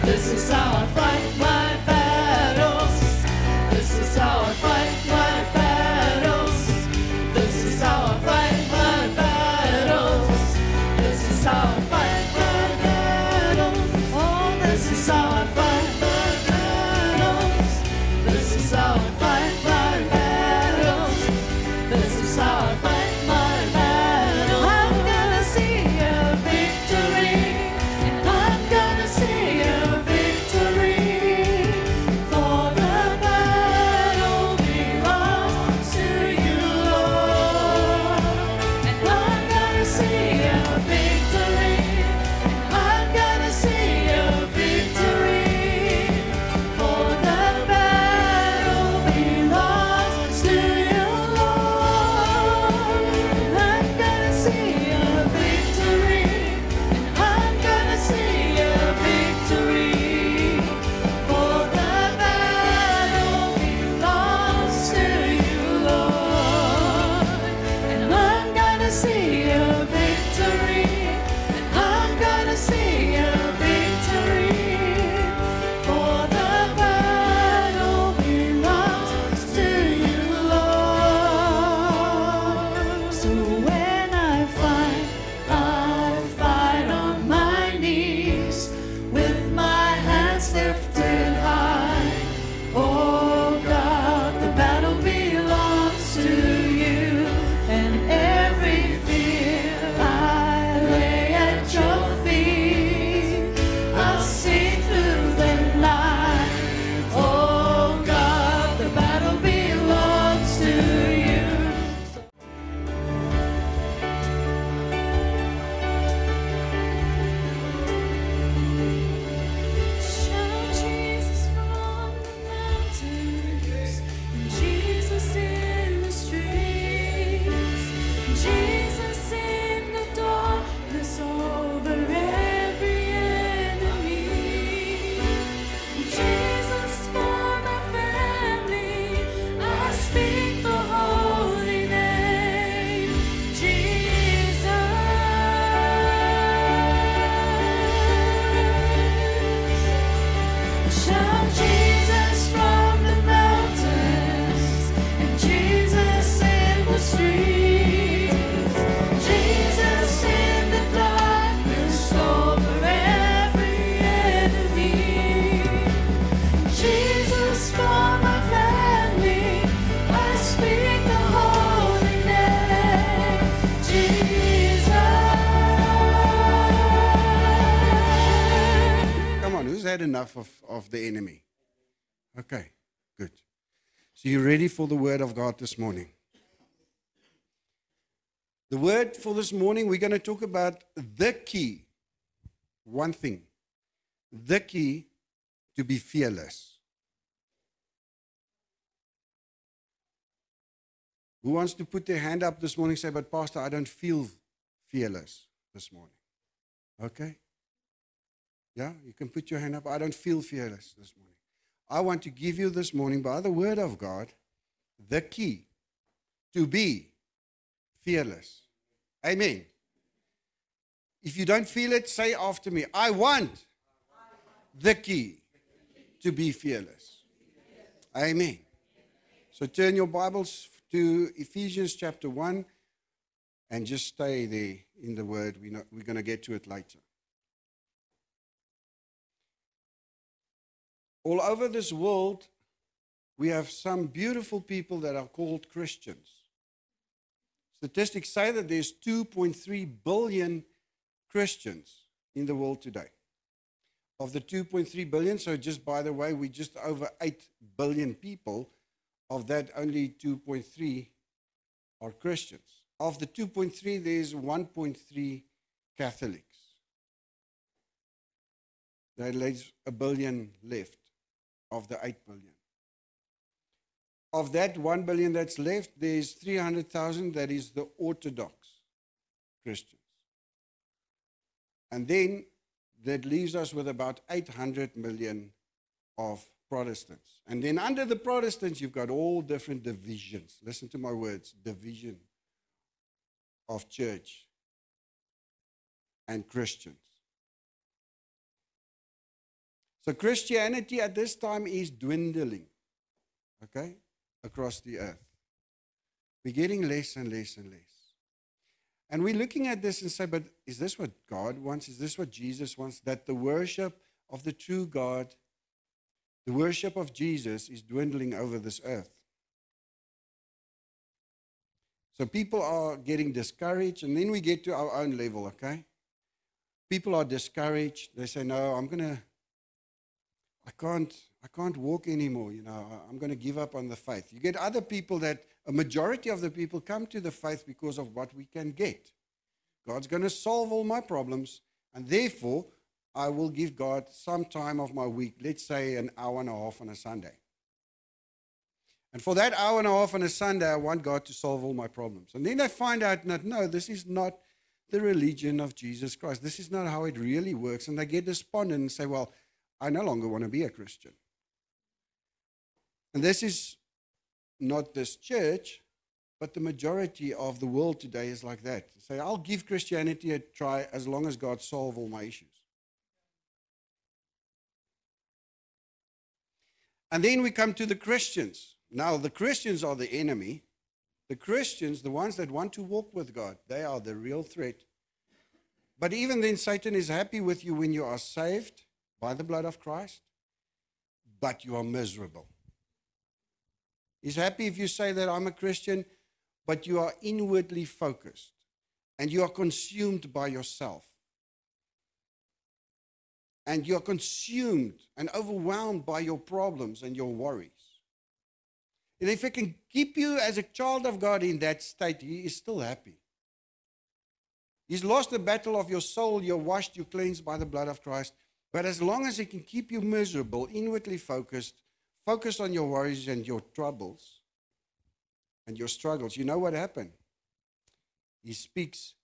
This is how I fight my battles. This is how I fight my battles. This is how I fight my battles. This is how I fight my battles. Oh, this is how I fight my battles. This is how I fight my battles. This is how I fight my battles. I'm gonna see a victory. I'm gonna see a victory. For the battle belongs to you, Lord. And I'm gonna see a victory. I'm gonna see a victory. For the battle belongs to you, Lord. I'm gonna see a victory. I'm gonna see a victory. For the battle belongs to you, Lord. And I'm gonna see a victory. I'm gonna see a victory. For the battle belongs to you, Lord. So when I fight on my knees with my hands lifted high. Oh God, the battle belongs to you, and every fear I lay at your feet. I'll see through the night. Oh God, the battle belongs to you. Shout Jesus from the mountains, and Jesus in the streets, Jesus in the darkness over every enemy, Jesus for my family. I speak the holy name, Jesus. Shout Jesus from the mountains, and Jesus in the streets, Jesus in the darkness over every enemy, Jesus for my family. I speak the holy name, Jesus. Come on, who's had enough of the enemy? Okay, good. So you ready for the word of God this morning? The word for this morning, we're going to talk about the key. One thing. The key to be fearless. Who wants to put their hand up this morning and say, but Pastor, I don't feel fearless this morning. Okay? Yeah, you can put your hand up. I don't feel fearless this morning. I want to give you this morning, by the word of God, the key to be fearless. Amen. If you don't feel it, say after me, I want the key to be fearless. Amen. So turn your Bibles to Ephesians chapter 1 and just stay there in the word. We're going to get to it later. All over this world, we have some beautiful people that are called Christians. Statistics say that there's 2.3 billion Christians in the world today. Of the 2.3 billion, so just by the way, we're just over 8 billion people. Of that, only 2.3 are Christians. Of the 2.3, there's 1.3 Catholics. There's a billion left of the 8 billion. Of that 1 billion that's left, there's 300,000 that is the Orthodox Christians. And then that leaves us with about 800 million of Protestants. And then under the Protestants, you've got all different divisions. Listen to my words, division of church and Christians. So Christianity at this time is dwindling, okay, across the earth. We're getting less and less and less. And we're looking at this and say, but is this what God wants? Is this what Jesus wants? That the worship of the true God, the worship of Jesus is dwindling over this earth. So people are getting discouraged, and then we get to our own level, okay? People are discouraged. They say, no, I can't walk anymore, I'm going to give up on the faith. You get other people that, a majority of the people come to the faith because of what we can get. God's going to solve all my problems, and therefore, I will give God some time of my week, let's say an hour and a half on a Sunday. And for that hour and a half on a Sunday, I want God to solve all my problems. And then they find out that, no, this is not the religion of Jesus Christ. This is not how it really works. And they get despondent and say, well, I no longer want to be a Christian. And this is not this church, but the majority of the world today is like that. Say, I'll give Christianity a try as long as God solves all my issues. And then we come to the Christians. Now, the Christians are the enemy. The Christians, the ones that want to walk with God, they are the real threat. But even then, Satan is happy with you when you are saved by the blood of Christ, but you are miserable. He's happy if you say that I'm a Christian, but you are inwardly focused and you are consumed by yourself. And you are consumed and overwhelmed by your problems and your worries. And if he can keep you as a child of God in that state, he is still happy. He's lost the battle of your soul. You're washed, you're cleansed by the blood of Christ. But as long as he can keep you miserable, inwardly focused on your worries and your troubles and your struggles, you know what happened? He speaks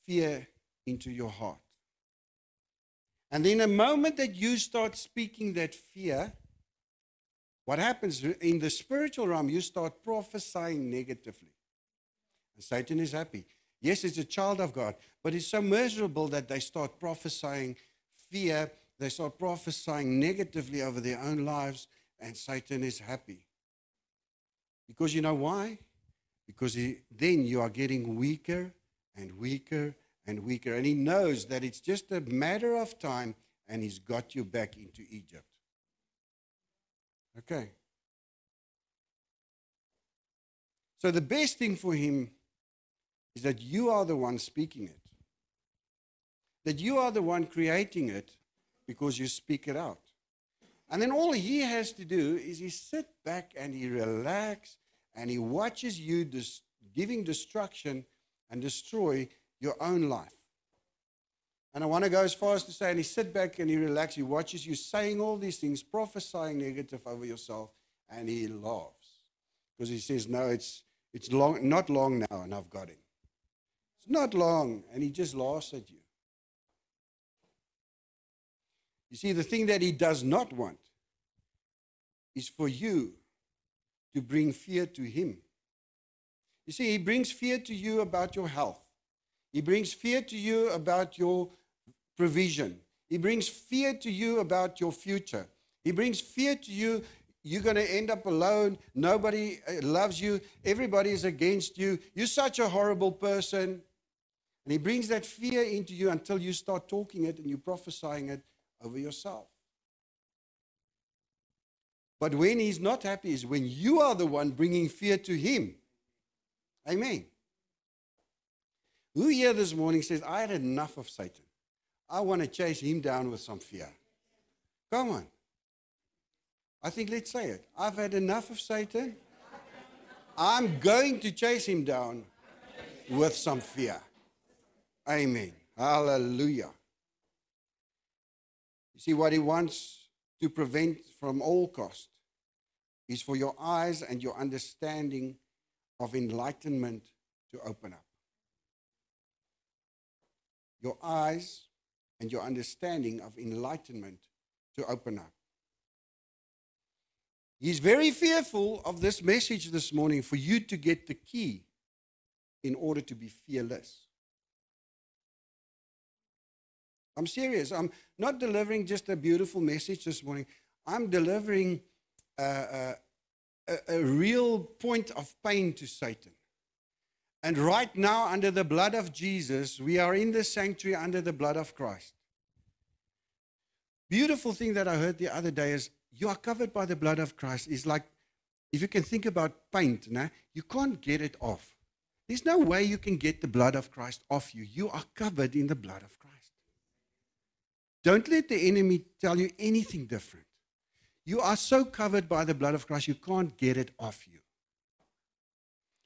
fear into your heart. And then the moment that you start speaking that fear, what happens in the spiritual realm, you start prophesying negatively. And Satan is happy. Yes, it's a child of God, but it's so miserable that they start prophesying fear. They start prophesying negatively over their own lives, and Satan is happy. Because you know why? Because then you are getting weaker and weaker and weaker. And he knows that it's just a matter of time, and he's got you back into Egypt. Okay. So the best thing for him is that you are the one speaking it. That you are the one creating it because you speak it out. And then all he has to do is he sit back and he relax and he watches you giving destruction and destroy your own life. And I want to go as far as to say, and he sit back and he relax, he watches you saying all these things, prophesying negative over yourself, and he laughs. Because he says, no, it's not long now, and I've got him. It's not long, and he just laughs at you. You see, the thing that he does not want is for you to bring fear to him. You see, he brings fear to you about your health. He brings fear to you about your provision. He brings fear to you about your future. He brings fear to you, you're going to end up alone. Nobody loves you. Everybody is against you. You're such a horrible person. And he brings that fear into you until you start talking it and you're prophesying it over yourself. But when he's not happy is when you are the one bringing fear to him. Amen. Who here this morning says, I had enough of Satan. I want to chase him down with some fear. Come on. I think let's say it. I've had enough of Satan. I'm going to chase him down with some fear. Amen. Hallelujah. You see, what he wants to prevent from all cost is for your eyes and your understanding of enlightenment to open up. Your eyes and your understanding of enlightenment to open up. He's very fearful of this message this morning for you to get the key in order to be fearless. I'm serious. I'm not delivering just a beautiful message this morning. I'm delivering a real point of pain to Satan. And right now, under the blood of Jesus, we are in the sanctuary under the blood of Christ. Beautiful thing that I heard the other day is you are covered by the blood of Christ. It's like, if you can think about paint, you can't get it off. There's no way you can get the blood of Christ off you. You are covered in the blood of Christ. Don't let the enemy tell you anything different. You are so covered by the blood of Christ, you can't get it off you.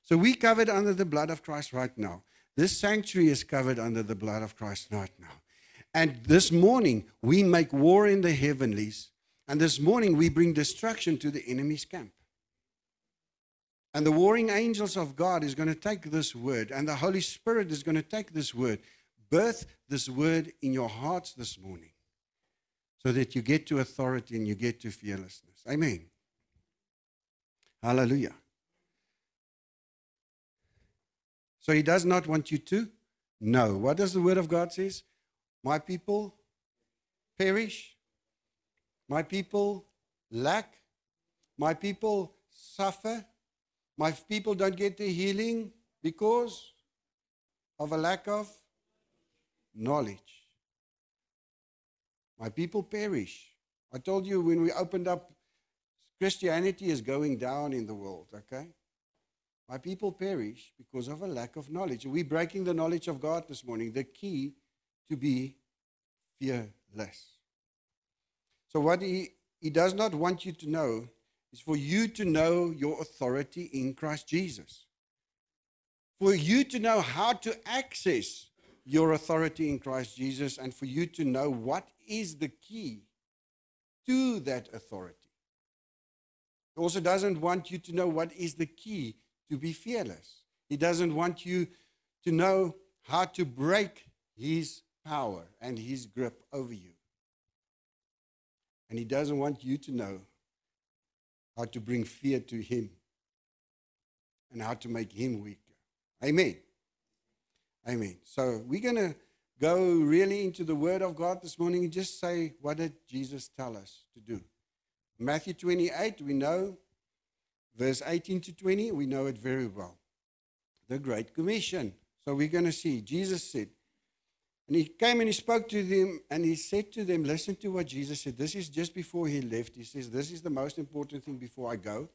So we covered under the blood of Christ right now. This sanctuary is covered under the blood of Christ right now. And this morning, we make war in the heavenlies. And this morning, we bring destruction to the enemy's camp. And the warring angels of God is going to take this word, and the Holy Spirit is going to take this word, birth this word in your hearts this morning, so that you get to authority and you get to fearlessness. Amen. Hallelujah. So he does not want you to know. What does the word of God say? My people perish. My people lack. My people suffer. My people don't get the healing because of a lack of knowledge. My people perish. I told you when we opened up, Christianity is going down in the world, okay? My people perish because of a lack of knowledge. We're breaking the knowledge of God this morning, the key to be fearless. So what he does not want you to know is for you to know your authority in Christ Jesus. For you to know how to access your authority in Christ Jesus, and for you to know what is the key to that authority. He also doesn't want you to know what is the key to be fearless. He doesn't want you to know how to break his power and his grip over you. And he doesn't want you to know how to bring fear to him and how to make him weaker. Amen. Amen. So we're going to go really into the Word of God this morning and just say, what did Jesus tell us to do? Matthew 28, we know. Verse 18 to 20, we know it very well. The Great Commission. So we're going to see. Jesus said, and he came and he spoke to them, and he said to them, listen to what Jesus said. This is just before he left. He says, this is the most important thing before I go.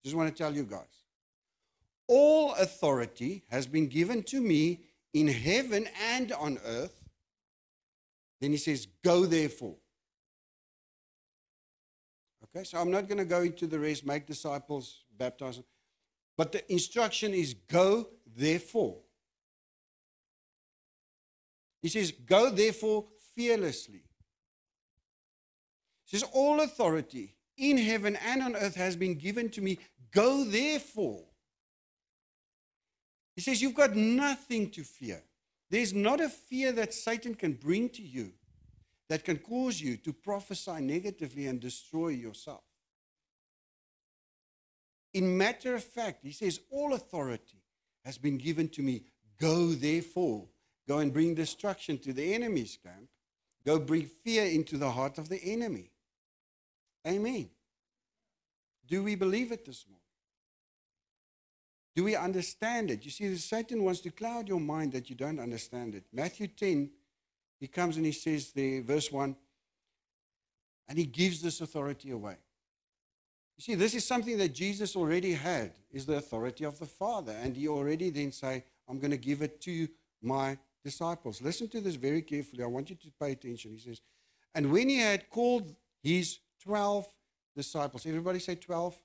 Just want to tell you guys. All authority has been given to me in heaven and on earth. Then he says, go therefore. Okay, so I'm not going to go into the rest, make disciples, baptize them. But the instruction is go therefore. He says, go therefore fearlessly. He says, all authority in heaven and on earth has been given to me. Go therefore. He says, you've got nothing to fear. There's not a fear that Satan can bring to you that can cause you to prophesy negatively and destroy yourself. In matter of fact, he says, all authority has been given to me. Go therefore. Go and bring destruction to the enemy's camp. Go bring fear into the heart of the enemy. Amen. Do we believe it this morning? Do we understand it? You see, Satan wants to cloud your mind that you don't understand it. Matthew 10, he comes and he says there, verse 1, and he gives this authority away. You see, this is something that Jesus already had, is the authority of the Father. And he already then say, I'm going to give it to my disciples. Listen to this very carefully. I want you to pay attention. He says, and when he had called his 12 disciples, everybody say 12?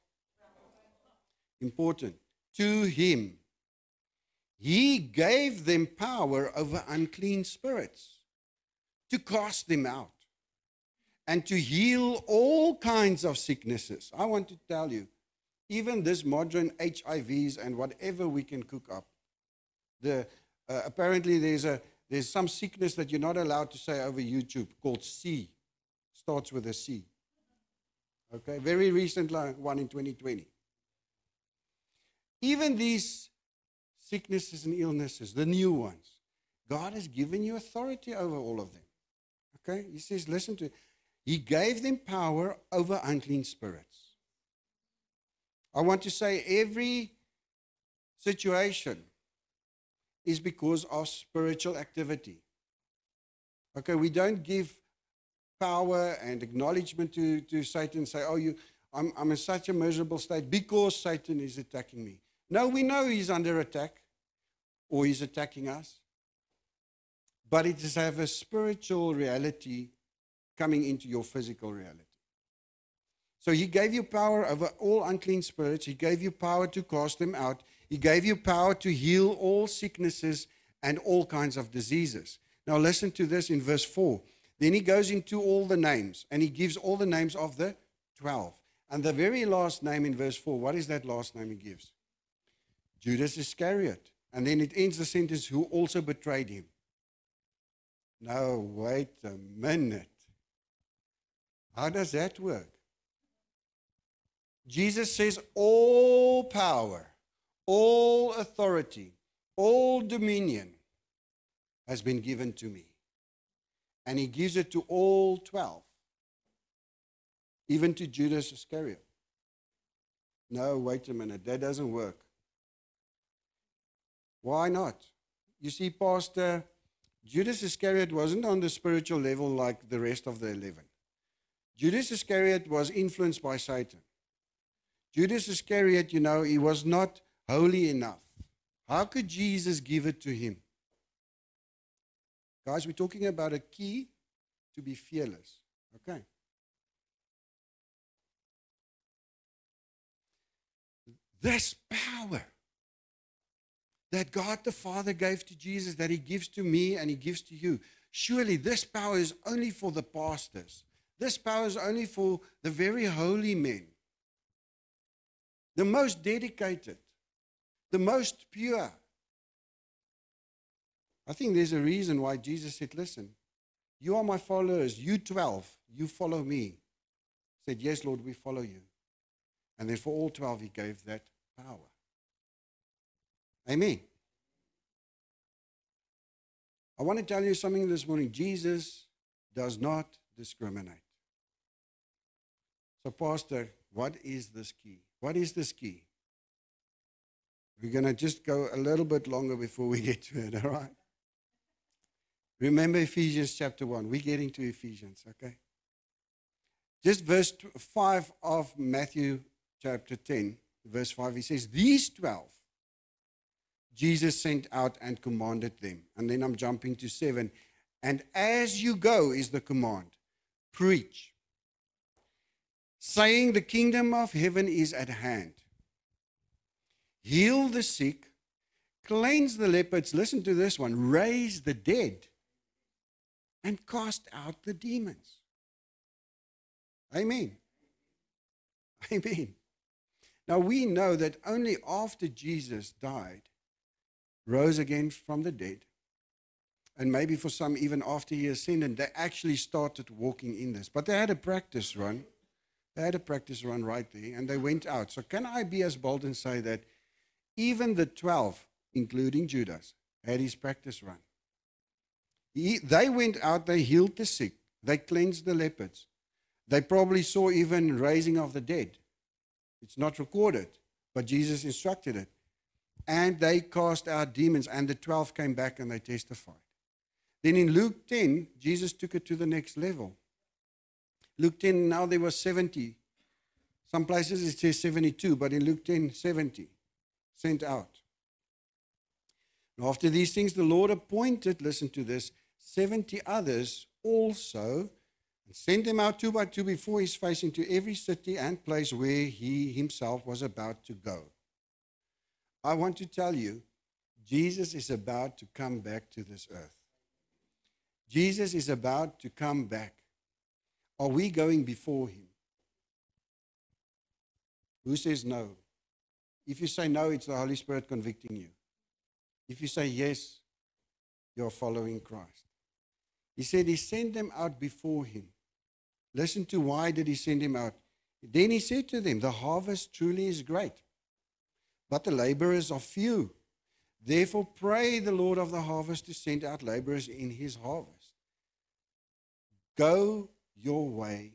Important. To him, he gave them power over unclean spirits, to cast them out, and to heal all kinds of sicknesses. I want to tell you, even this modern HIVs and whatever we can cook up, apparently there's some sickness that you're not allowed to say over YouTube called C. Starts with a C. Okay, very recent one in 2020. Even these sicknesses and illnesses, the new ones, God has given you authority over all of them. Okay? He says, listen to it. He gave them power over unclean spirits. I want to say every situation is because of spiritual activity. Okay, we don't give power and acknowledgement to Satan and say, oh, I'm in such a miserable state because Satan is attacking me. No, we know he's under attack or he's attacking us. But it is have a spiritual reality coming into your physical reality. So he gave you power over all unclean spirits. He gave you power to cast them out. He gave you power to heal all sicknesses and all kinds of diseases. Now listen to this in verse 4. Then he goes into all the names, and he gives all the names of the 12. And the very last name in verse 4, what is that last name he gives? Judas Iscariot. And then it ends the sentence, who also betrayed him. No, wait a minute. How does that work? Jesus says, all power, all authority, all dominion has been given to me. And he gives it to all 12. Even to Judas Iscariot. No, wait a minute. That doesn't work. Why not? You see, Pastor, Judas Iscariot wasn't on the spiritual level like the rest of the 11. Judas Iscariot was influenced by Satan. Judas Iscariot, he was not holy enough. How could Jesus give it to him? Guys, we're talking about a key to be fearless. Okay. This power that God the Father gave to Jesus, that he gives to me and he gives to you. Surely this power is only for the pastors. This power is only for the very holy men. The most dedicated. The most pure. I think there's a reason why Jesus said, listen, you are my followers, you 12, you follow me. He said, yes, Lord, we follow you. And then for all 12, he gave that power. Amen. I want to tell you something this morning. Jesus does not discriminate. So, Pastor, what is this key? What is this key? We're going to just go a little bit longer before we get to it, all right? Remember Ephesians chapter 1. We're getting to Ephesians, okay? Just verse 5 of Matthew chapter 10, verse 5, he says, these 12, Jesus sent out and commanded them. And then I'm jumping to 7. And as you go is the command, preach, saying the kingdom of heaven is at hand. Heal the sick, cleanse the lepers, listen to this one, raise the dead, and cast out the demons. Amen. Amen. Now we know that only after Jesus died, rose again from the dead, and maybe for some even after he ascended, they actually started walking in this. But they had a practice run. They had a practice run right there, and they went out. So can I be as bold and say that even the 12, including Judas, had his practice run? They went out, they healed the sick, they cleansed the lepers. They probably saw even raising of the dead. It's not recorded, but Jesus instructed it. And they cast out demons, and the 12 came back and they testified. Then in Luke 10, Jesus took it to the next level. Luke 10, now there were 70. Some places it says 72, but in Luke 10, 70 sent out. And after these things, the Lord appointed, listen to this, 70 others also, and sent them out 2 by 2 before his face into every city and place where he himself was about to go. I want to tell you, Jesus is about to come back to this earth. Jesus is about to come back. Are we going before him? Who says no? If you say no, it's the Holy Spirit convicting you. If you say yes, you're following Christ. He said he sent them out before him. Listen to why did he send him out. Then he said to them, the harvest truly is great, but the laborers are few. Therefore, pray the Lord of the harvest to send out laborers in his harvest. Go your way.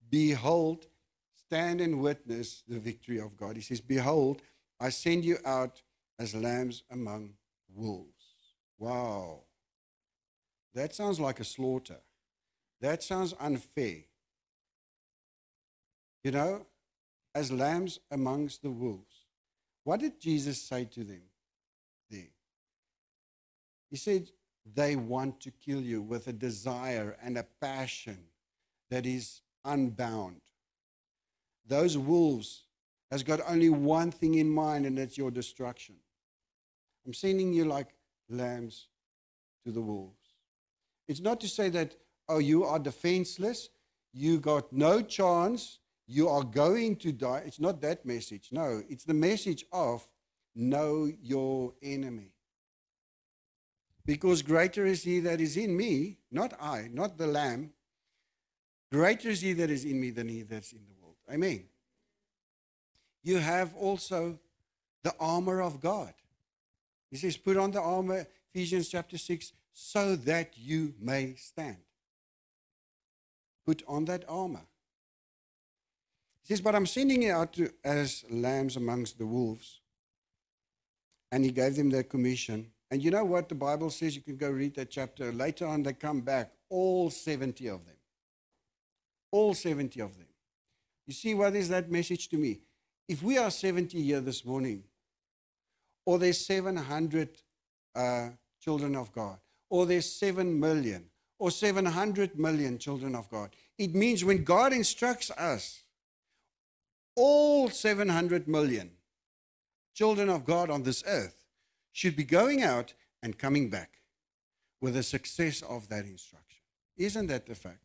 Behold, stand and witness the victory of God. He says, behold, I send you out as lambs among wolves. Wow. That sounds like a slaughter. That sounds unfair. You know, as lambs amongst the wolves. What did Jesus say to them there? He said, they want to kill you with a desire and a passion that is unbound. Those wolves has got only one thing in mind, and that's your destruction. I'm sending you like lambs to the wolves. It's not to say that, oh, you are defenseless, you got no chance, you are going to die. It's not that message. No, it's the message of know your enemy. Because greater is he that is in me, not I, not the lamb. Greater is he that is in me than he that's in the world. Amen. You have also the armor of God. He says, put on the armor, Ephesians chapter 6, so that you may stand. Put on that armor. He says, but I'm sending you out as lambs amongst the wolves. And he gave them that commission. And you know what the Bible says? You can go read that chapter. Later on, they come back, all 70 of them. All 70 of them. You see, what is that message to me? If we are 70 here this morning, or there's 700 children of God, or there's 7 million, or 700 million children of God, it means when God instructs us, all 700 million children of God on this earth should be going out and coming back with the success of that instruction. Isn't that the fact?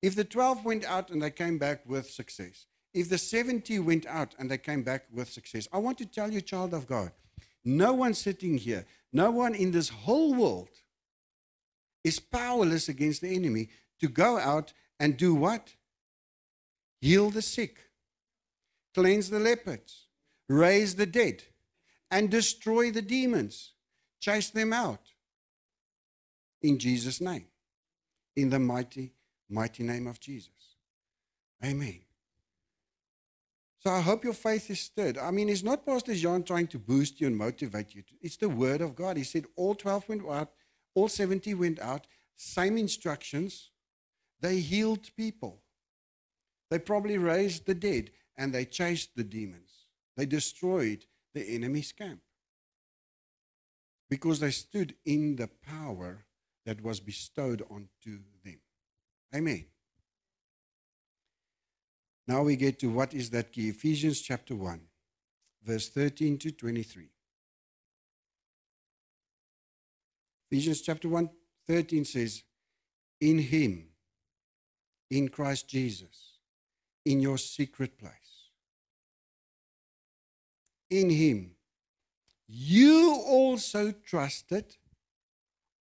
If the 12 went out and they came back with success, if the 70 went out and they came back with success, I want to tell you, child of God, no one sitting here, no one in this whole world is powerless against the enemy to go out and do what? Heal the sick, cleanse the lepers, raise the dead, and destroy the demons, chase them out. In Jesus' name, in the mighty, mighty name of Jesus. Amen. So I hope your faith is stirred. I mean, it's not Pastor Jean trying to boost you and motivate you. It's the word of God. He said all 12 went out, all 70 went out, same instructions. They healed people. They probably raised the dead, and they chased the demons. They destroyed the enemy's camp because they stood in the power that was bestowed onto them. Amen. Now we get to what is that key. Ephesians chapter 1, verse 13 to 23. Ephesians chapter 1, 13 says, in him, in Christ Jesus, in your secret place. In him, you also trusted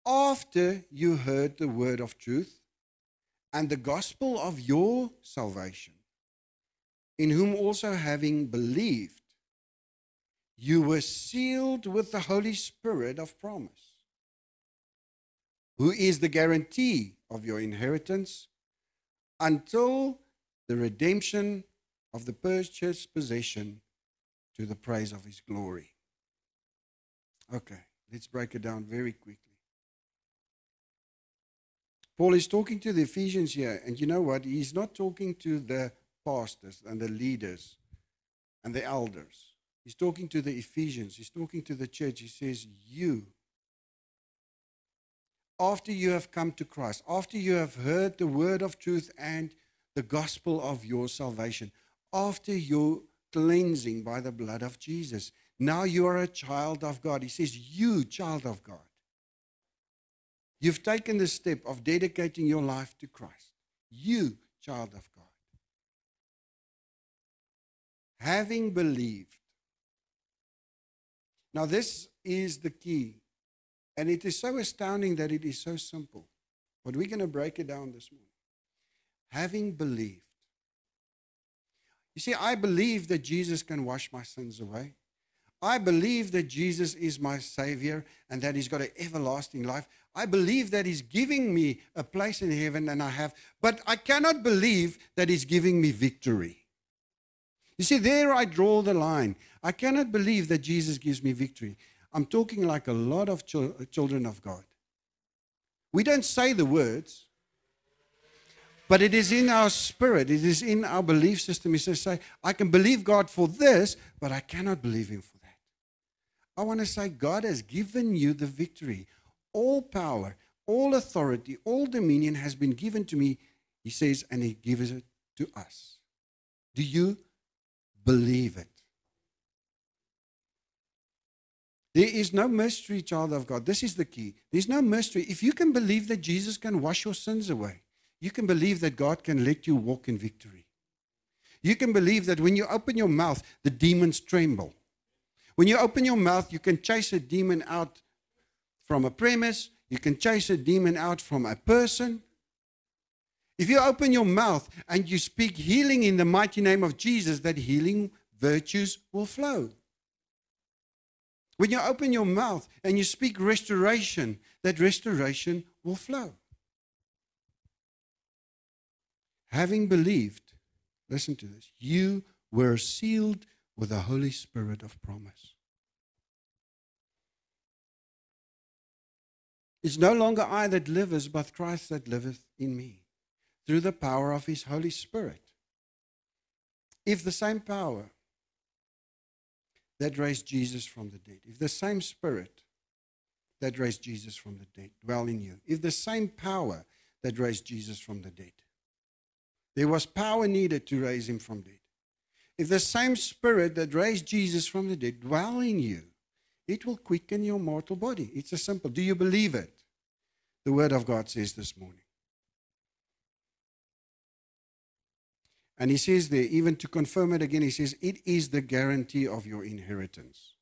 after you heard the word of truth and the gospel of your salvation, in whom also having believed, you were sealed with the Holy Spirit of promise, who is the guarantee of your inheritance until the redemption of the purchased possession to the praise of his glory. Okay, let's break it down very quickly. Paul is talking to the Ephesians here, and you know what? He's not talking to the pastors and the leaders and the elders. He's talking to the Ephesians. He's talking to the church. He says, you, after you have come to Christ, after you have heard the word of truth and the gospel of your salvation, after your cleansing by the blood of Jesus, now you are a child of God. He says, you, child of God. You've taken the step of dedicating your life to Christ. You, child of God. Having believed. Now this is the key. And it is so astounding that it is so simple. But we're going to break it down this morning. Having believed. You see, I believe that Jesus can wash my sins away. I believe that Jesus is my Savior and that He's got an everlasting life. I believe that He's giving me a place in heaven, and I have, but I cannot believe that He's giving me victory. You see, there I draw the line. I cannot believe that Jesus gives me victory. I'm talking like a lot of children of God. We don't say the words, but it is in our spirit. It is in our belief system. He says, I can believe God for this, but I cannot believe Him for that. I want to say, God has given you the victory. All power, all authority, all dominion has been given to me, He says, and He gives it to us. Do you believe it? There is no mystery, child of God. This is the key. There's no mystery. If you can believe that Jesus can wash your sins away, you can believe that God can let you walk in victory. You can believe that when you open your mouth, the demons tremble. When you open your mouth, you can chase a demon out from a premise. You can chase a demon out from a person. If you open your mouth and you speak healing in the mighty name of Jesus, that healing virtues will flow. When you open your mouth and you speak restoration, that restoration will flow. Having believed, listen to this, you were sealed with the Holy Spirit of promise. It's no longer I that liveth, but Christ that liveth in me, through the power of His Holy Spirit. If the same power that raised Jesus from the dead, if the same Spirit that raised Jesus from the dead dwell in you, if the same power that raised Jesus from the dead, there was power needed to raise Him from dead. If the same Spirit that raised Jesus from the dead dwell in you, it will quicken your mortal body. It's as simple. Do you believe it? The Word of God says this morning. And He says there, even to confirm it again, He says, it is the guarantee of your inheritance.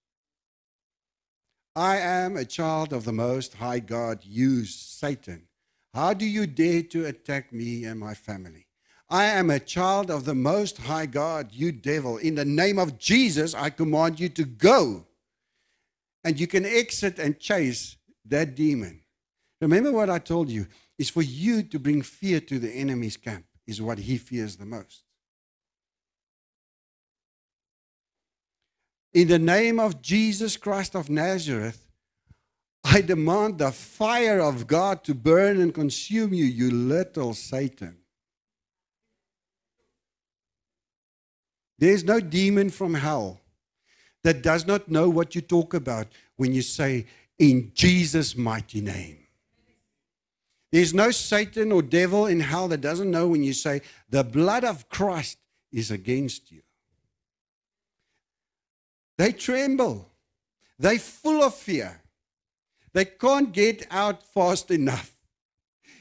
I am a child of the Most High God, you, Satan. How do you dare to attack me and my family? I am a child of the Most High God, you devil. In the name of Jesus, I command you to go. And you can exit and chase that demon. Remember what I told you, is for you to bring fear to the enemy's camp, is what he fears the most. In the name of Jesus Christ of Nazareth, I demand the fire of God to burn and consume you, you little Satan. There's no demon from hell that does not know what you talk about when you say, in Jesus' mighty name. There's no Satan or devil in hell that doesn't know when you say, the blood of Christ is against you. They tremble. They're full of fear. They can't get out fast enough.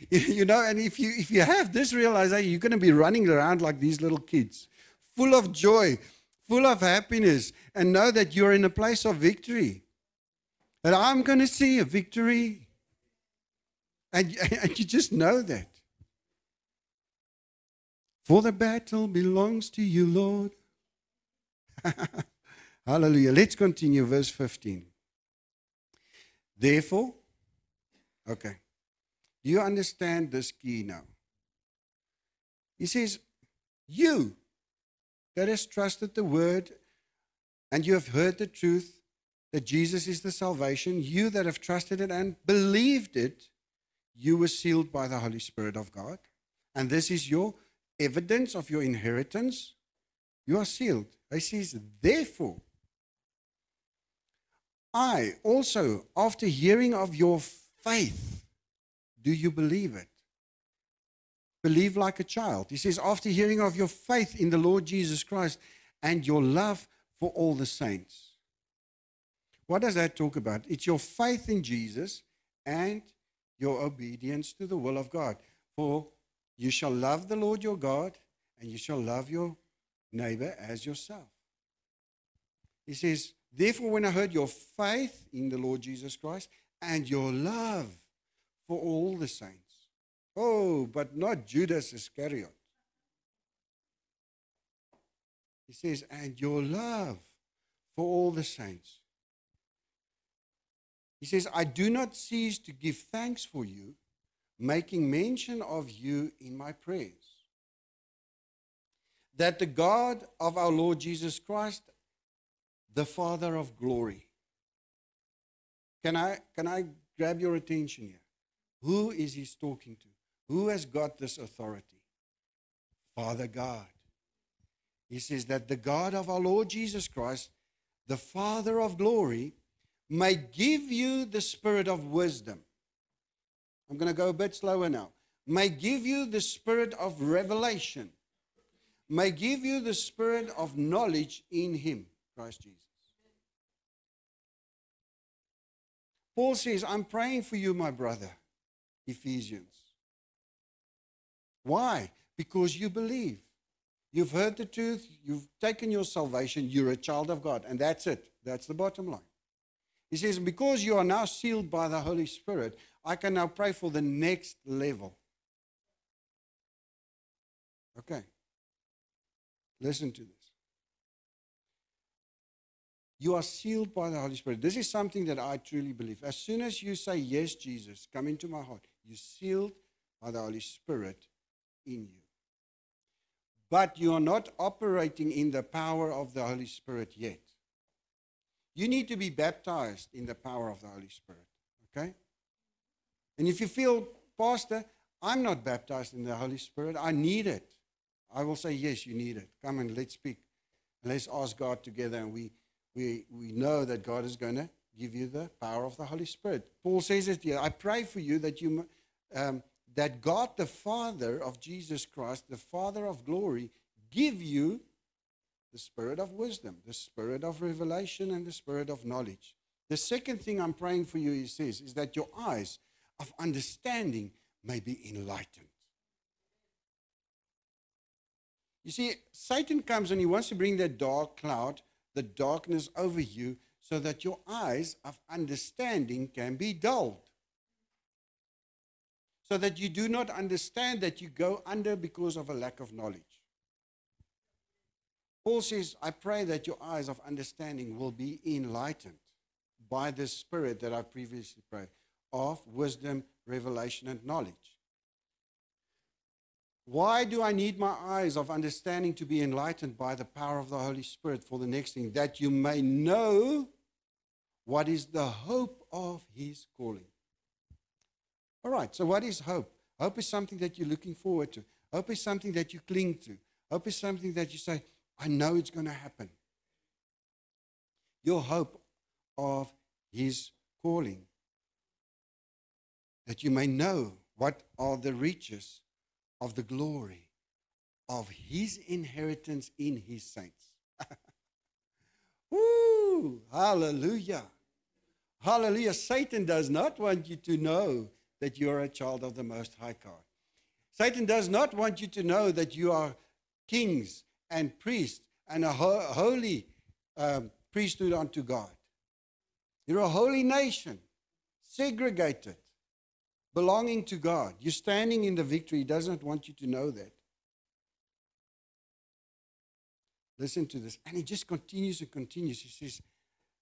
You know, and if you have this realization, you're going to be running around like these little kids, full of joy, full of happiness, and know that you're in a place of victory. That I'm going to see a victory. And you just know that. For the battle belongs to you, Lord. Hallelujah. Let's continue, verse 15. Therefore, okay. Do you understand this key now? He says, you that has trusted the word and you have heard the truth that Jesus is the salvation, you that have trusted it and believed it, you were sealed by the Holy Spirit of God. And this is your evidence of your inheritance. You are sealed. He says, therefore, I also, after hearing of your faith, do you believe it? Believe like a child. He says, after hearing of your faith in the Lord Jesus Christ and your love for all the saints. What does that talk about? It's your faith in Jesus and your obedience to the will of God. For you shall love the Lord your God and you shall love your neighbor as yourself. He says, therefore, when I heard your faith in the Lord Jesus Christ and your love for all the saints. Oh, but not Judas Iscariot. He says, and your love for all the saints. He says, I do not cease to give thanks for you, making mention of you in my prayers, that the God of our Lord Jesus Christ, the Father of glory. Can I grab your attention here? Who is he talking to? Who has got this authority? Father God. He says that the God of our Lord Jesus Christ, the Father of glory, may give you the spirit of wisdom. I'm going to go a bit slower now. May give you the spirit of revelation. May give you the spirit of knowledge in him, Christ Jesus. Paul says, I'm praying for you, my brother, Ephesians. Why? Because you believe. You've heard the truth. You've taken your salvation. You're a child of God. And that's it. That's the bottom line. He says, because you are now sealed by the Holy Spirit, I can now pray for the next level. Okay. Listen to this. You are sealed by the Holy Spirit. This is something that I truly believe. As soon as you say, yes, Jesus, come into my heart, you're sealed by the Holy Spirit in you. But you are not operating in the power of the Holy Spirit yet. You need to be baptized in the power of the Holy Spirit. Okay? And if you feel, Pastor, I'm not baptized in the Holy Spirit, I need it. I will say, yes, you need it. Come and let's speak. Let's ask God together, and we know that God is going to give you the power of the Holy Spirit. Paul says it here. I pray for you that that God, the Father of Jesus Christ, the Father of glory, give you the spirit of wisdom, the spirit of revelation, and the spirit of knowledge. The second thing I'm praying for you, he says, is that your eyes of understanding may be enlightened. You see, Satan comes and he wants to bring that dark cloud, the darkness over you, so that your eyes of understanding can be dulled. So that you do not understand, that you go under because of a lack of knowledge. Paul says, I pray that your eyes of understanding will be enlightened by the Spirit that I previously prayed, of wisdom, revelation, and knowledge. Why do I need my eyes of understanding to be enlightened by the power of the Holy Spirit for the next thing? That you may know what is the hope of his calling. All right, so what is hope? Hope is something that you're looking forward to. Hope is something that you cling to. Hope is something that you say, I know it's going to happen. Your hope of his calling. That you may know what are the riches of the glory of his inheritance in his saints. Woo! Hallelujah. Hallelujah. Satan does not want you to know that you are a child of the Most High God. Satan does not want you to know that you are kings and priests and a holy priesthood unto God. You're a holy nation, segregated, belonging to God. You're standing in the victory. He doesn't want you to know that. Listen to this. And he just continues and continues. He says,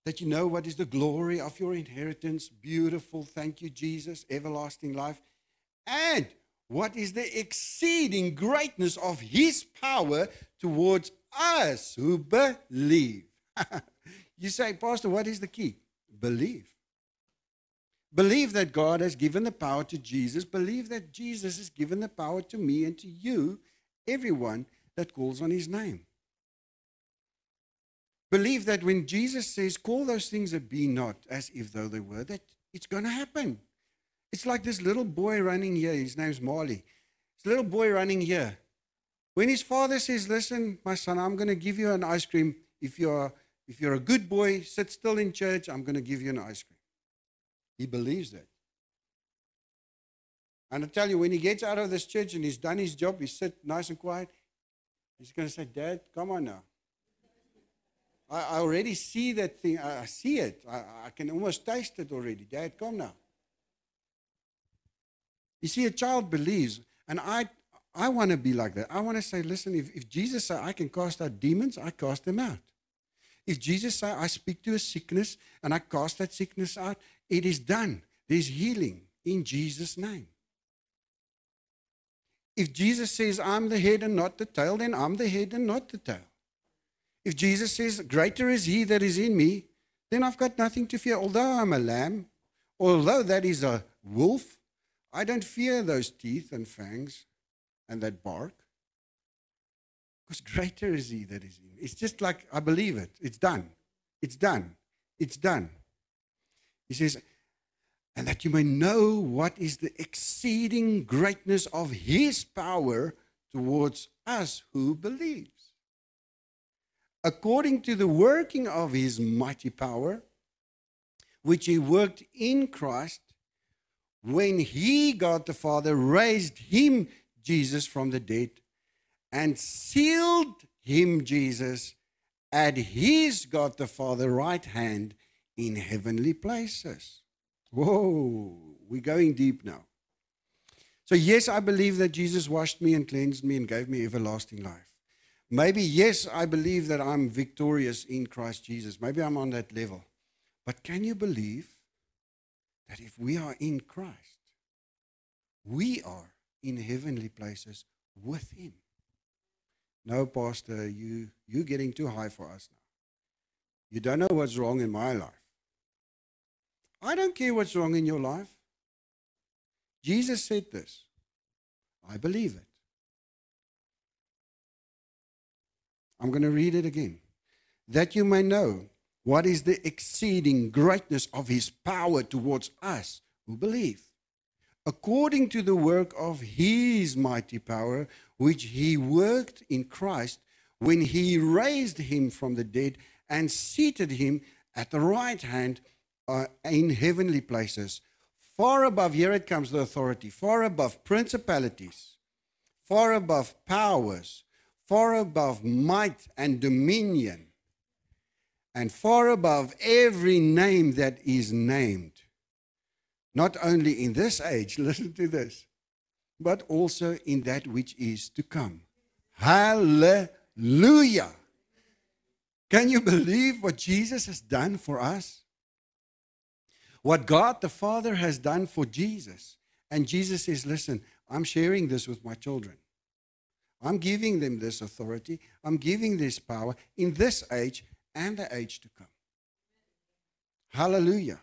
that you know what is the glory of your inheritance. Beautiful. Thank you, Jesus. Everlasting life. And what is the exceeding greatness of his power towards us who believe. You say, Pastor, what is the key? Believe. Believe that God has given the power to Jesus. Believe that Jesus has given the power to me and to you, everyone that calls on his name. Believe that when Jesus says, call those things that be not as if though they were, that it's going to happen. It's like this little boy running here. His name's Marley. This little boy running here. When his father says, listen, my son, I'm going to give you an ice cream. If you're a good boy, sit still in church, I'm going to give you an ice cream. He believes that. And I tell you, when he gets out of this church and he's done his job, he sits nice and quiet, he's going to say, Dad, come on now. I already see that thing. I see it. I can almost taste it already. Dad, come now. You see, a child believes. And I want to be like that. I want to say, listen, if Jesus said I can cast out demons, I cast them out. If Jesus said, I speak to a sickness and I cast that sickness out, it is done. There's healing in Jesus' name. If Jesus says, I'm the head and not the tail, then I'm the head and not the tail. If Jesus says, greater is he that is in me, then I've got nothing to fear. Although I'm a lamb, although that is a wolf, I don't fear those teeth and fangs and that bark. Because greater is he that is in me. It's just like, I believe it. It's done. It's done. It's done. He says, and that you may know what is the exceeding greatness of his power towards us who believe. According to the working of his mighty power, which he worked in Christ, when he, God the Father, raised him, Jesus, from the dead, and sealed him, Jesus, at his, God the Father, right hand in heavenly places. Whoa, we're going deep now. So yes, I believe that Jesus washed me and cleansed me and gave me everlasting life. Maybe, yes, I believe that I'm victorious in Christ Jesus. Maybe I'm on that level. But can you believe that if we are in Christ, we are in heavenly places with him? No, Pastor, you're getting too high for us now. You don't know what's wrong in my life. I don't care what's wrong in your life. Jesus said this. I believe it. I'm going to read it again. That you may know what is the exceeding greatness of his power towards us who believe, according to the work of his mighty power, which he worked in Christ when he raised him from the dead and seated him at the right hand in heavenly places, far above, here it comes, the authority, far above principalities, far above powers, far above might and dominion, and far above every name that is named, not only in this age, listen to this, but also in that which is to come. Hallelujah! Can you believe what Jesus has done for us? What God the Father has done for Jesus. And Jesus says, listen, I'm sharing this with my children. I'm giving them this authority. I'm giving this power in this age and the age to come. Hallelujah.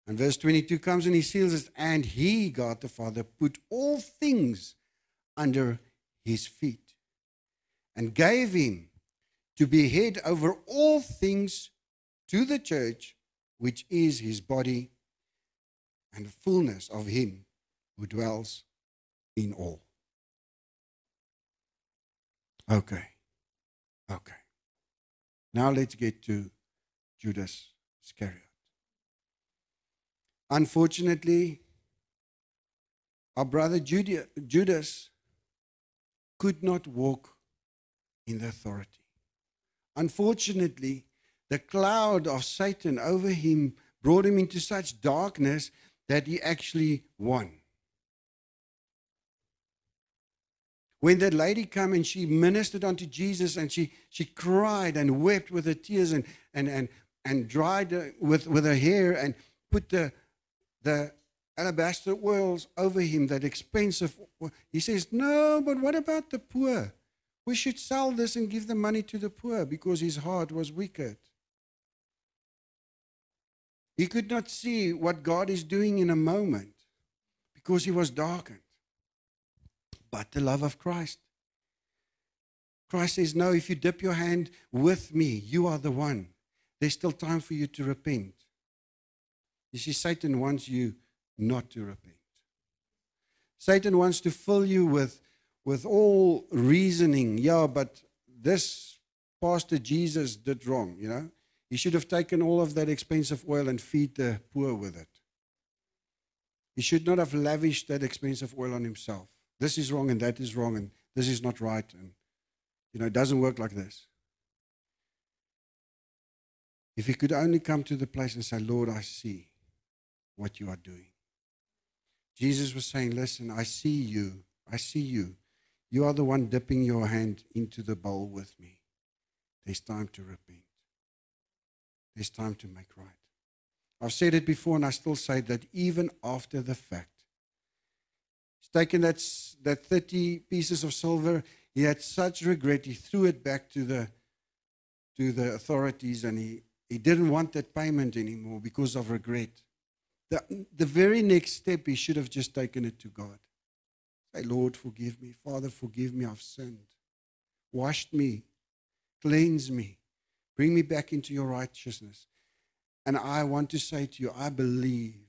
And verse 22 comes and he seals it. And he, God the Father, put all things under his feet and gave him to be head over all things to the church, which is his body, and the fullness of him who dwells in all. Okay. Now let's get to Judas Iscariot. Unfortunately, our brother Judas could not walk in the authority. Unfortunately, the cloud of Satan over him brought him into such darkness that he actually won. When that lady came and she ministered unto Jesus and she cried and wept with her tears and dried with her hair and put the alabaster oils over him, that expensive oil. He says, no, but what about the poor? We should sell this and give the money to the poor, because his heart was wicked. He could not see what God is doing in a moment because he was darkened. But the love of Christ. Christ says, no, if you dip your hand with me, you are the one. There's still time for you to repent. You see, Satan wants you not to repent. Satan wants to fill you with all reasoning. Yeah, but this Pastor Jesus did wrong, you know. He should have taken all of that expensive oil and feed the poor with it. He should not have lavished that expensive oil on himself. This is wrong and that is wrong and this is not right. And, you know, it doesn't work like this. If he could only come to the place and say, Lord, I see what you are doing. Jesus was saying, listen, I see you. I see you. You are the one dipping your hand into the bowl with me. there's time to repent. There's time to make right. I've said it before, and I still say that even after the fact. He's taken that 30 pieces of silver. He had such regret. He threw it back to the authorities, and he didn't want that payment anymore because of regret. The very next step, he should have just taken it to God. Say, Lord, forgive me. Father, forgive me. I've sinned. Wash me. Cleanse me. Bring me back into your righteousness. And I want to say to you, I believe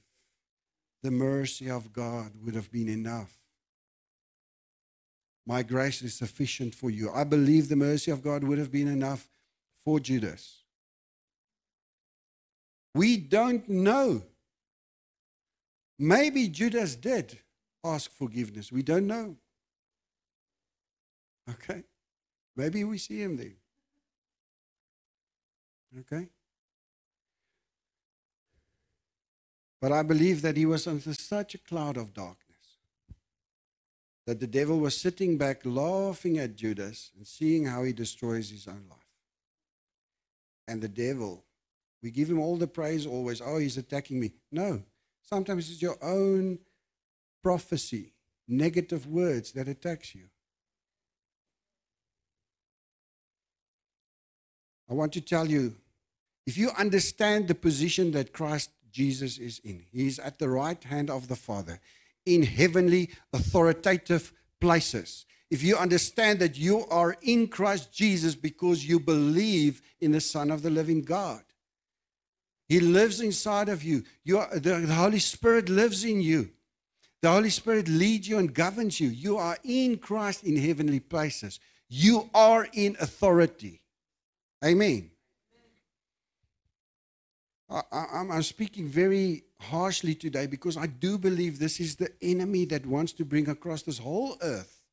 the mercy of God would have been enough. My grace is sufficient for you. I believe the mercy of God would have been enough for Judas. We don't know. Maybe Judas did ask forgiveness. We don't know. Okay? Maybe we see him there. Okay? But I believe that he was under such a cloud of darkness that the devil was sitting back laughing at Judas and seeing how he destroys his own life. And the devil, we give him all the praise always. Oh, he's attacking me. No. Sometimes it's your own prophecy, negative words that attacks you. I want to tell you, if you understand the position that Christ Jesus is in, he is at the right hand of the Father in heavenly authoritative places. If you understand that you are in Christ Jesus because you believe in the Son of the living God, he lives inside of you. The Holy Spirit lives in you. The Holy Spirit leads you and governs you. You are in Christ in heavenly places. You are in authority. Amen. I'm speaking very harshly today because I do believe this is the enemy that wants to bring across this whole earth,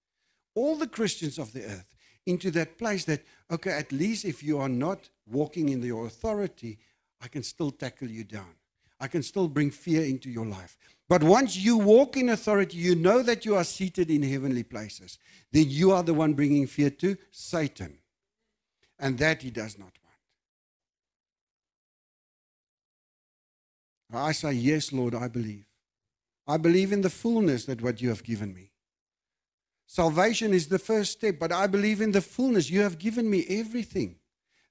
all the Christians of the earth, into that place that, okay, at least if you are not walking in your authority, I can still tackle you down. I can still bring fear into your life. But once you walk in authority, you know that you are seated in heavenly places. Then you are the one bringing fear to Satan. And that he does not want. I say, yes, Lord, I believe. I believe in the fullness that what you have given me. Salvation is the first step, but I believe in the fullness. You have given me everything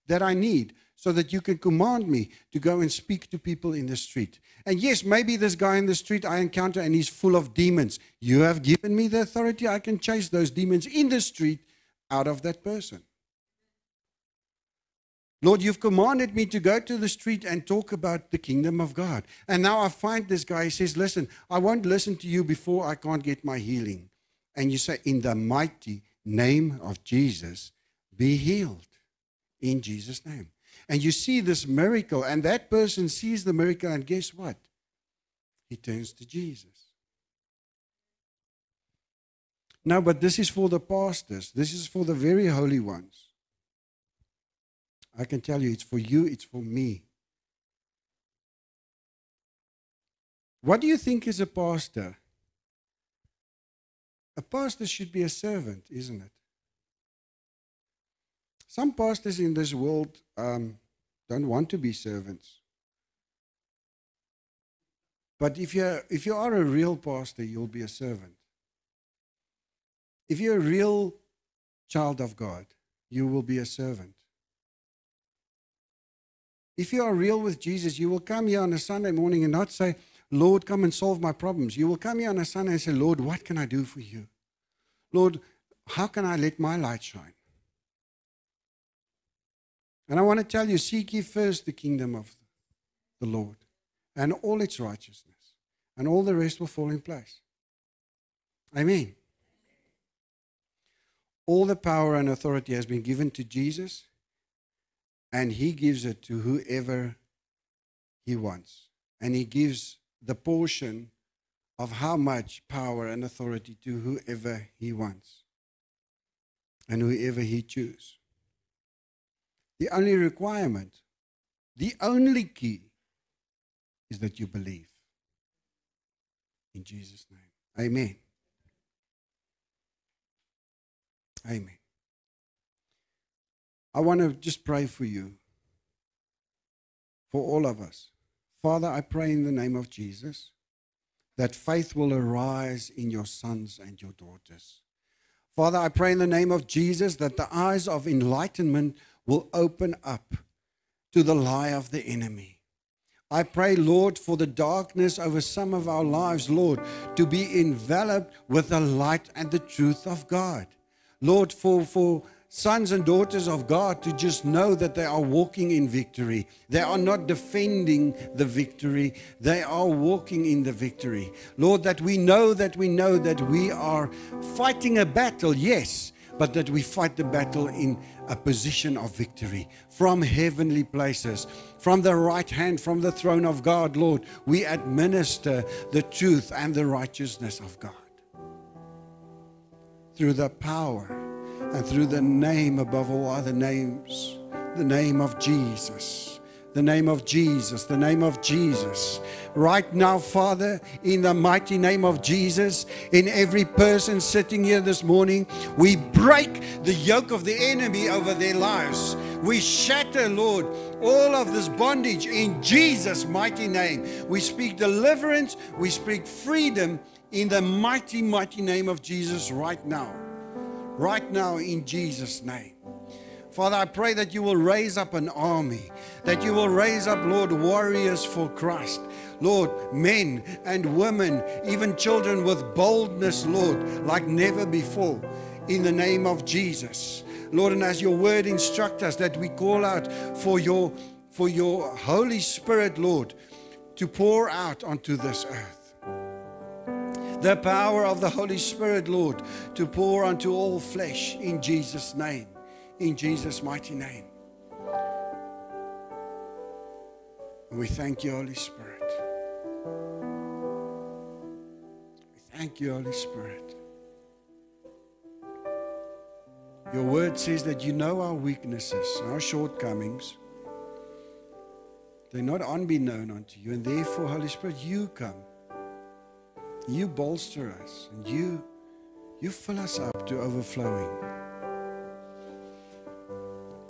that I need so that you can command me to go and speak to people in the street. And yes, maybe this guy in the street I encounter and he's full of demons. You have given me the authority. I can chase those demons in the street out of that person. Lord, you've commanded me to go to the street and talk about the kingdom of God. And now I find this guy, he says, listen, I won't listen to you before I can't get my healing. And you say, in the mighty name of Jesus, be healed. In Jesus' name. And you see this miracle, and that person sees the miracle, and guess what? He turns to Jesus. No, but this is for the pastors. This is for the very holy ones. I can tell you, it's for you, it's for me. What do you think is a pastor? A pastor should be a servant, isn't it? Some pastors in this world don't want to be servants. But if you are a real pastor, you'll be a servant. If you're a real child of God, you will be a servant. If you are real with Jesus, you will come here on a Sunday morning and not say, Lord, come and solve my problems. You will come here on a Sunday and say, Lord, what can I do for you? Lord, how can I let my light shine? And I want to tell you, seek ye first the kingdom of the Lord and all its righteousness, and all the rest will fall in place. Amen. All the power and authority has been given to Jesus, and he gives it to whoever he wants. And he gives the portion of how much power and authority to whoever he wants and whoever he chooses. The only requirement, the only key is that you believe. In Jesus' name. Amen. Amen. I want to just pray for you, for all of us. Father, I pray in the name of Jesus that faith will arise in your sons and your daughters. Father, I pray in the name of Jesus that the eyes of enlightenment will open up to the lie of the enemy. I pray, Lord, for the darkness over some of our lives, Lord, to be enveloped with the light and the truth of God. Lord, for sons and daughters of God to just know that they are walking in victory. They are not defending the victory. They are walking in the victory. Lord, that we know that we are fighting a battle, yes, but that we fight the battle in a position of victory from heavenly places, from the right hand, from the throne of God, Lord. We administer the truth and the righteousness of God through the power and through the name above all other names, the name of Jesus. The name of Jesus, the name of Jesus. Right now, Father, in the mighty name of Jesus, in every person sitting here this morning, we break the yoke of the enemy over their lives. We shatter, Lord, all of this bondage in Jesus' mighty name. We speak deliverance, we speak freedom in the mighty, mighty name of Jesus right now. Right now, in Jesus' name. Father, I pray that you will raise up an army, that you will raise up, Lord, warriors for Christ. Lord, men and women, even children with boldness, Lord, like never before, in the name of Jesus. Lord, and as your word instructs us, that we call out for your Holy Spirit, Lord, to pour out onto this earth. The power of the Holy Spirit, Lord, to pour onto all flesh in Jesus' name. In Jesus' mighty name. And we thank you, Holy Spirit. We thank you, Holy Spirit. Your word says that you know our weaknesses, our shortcomings. They're not unbeknown unto you. And therefore, Holy Spirit, you come. You bolster us. And you fill us up to overflowing.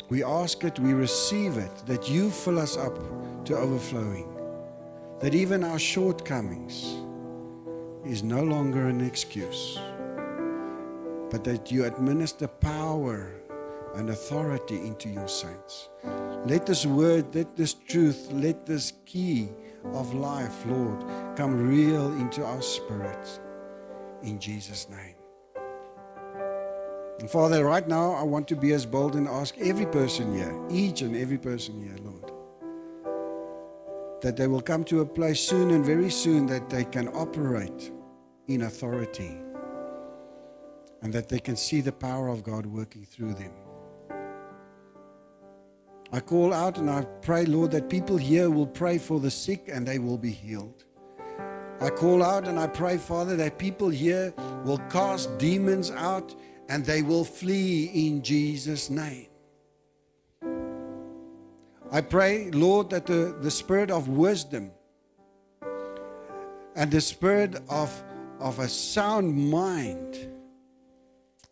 We ask it, we receive it, that you fill us up to overflowing. That even our shortcomings is no longer an excuse, but that you administer power and authority into your saints. Let this word, let this truth, let this key of life, Lord, come real into our spirits. In Jesus' name. And Father, right now, I want to be as bold and ask every person here, each and every person here, Lord, that they will come to a place soon and very soon that they can operate in authority and that they can see the power of God working through them. I call out and I pray, Lord, that people here will pray for the sick and they will be healed. I call out and I pray, Father, that people here will cast demons out and they will flee in Jesus' name. I pray, Lord, that the spirit of wisdom and the spirit of a sound mind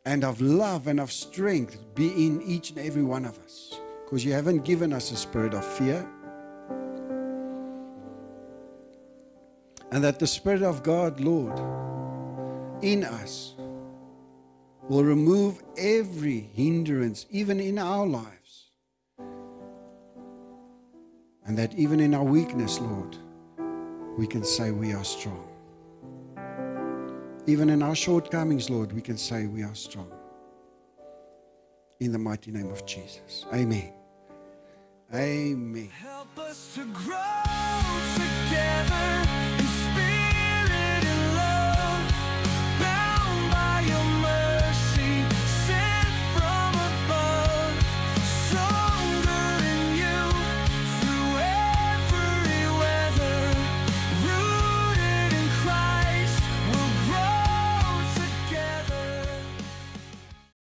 and of love and of strength be in each and every one of us. Because you haven't given us a spirit of fear. And that the Spirit of God, Lord, in us will remove every hindrance, even in our lives. And that even in our weakness, Lord, we can say we are strong. Even in our shortcomings, Lord, we can say we are strong. In the mighty name of Jesus. Amen. Amen. Help us to grow together.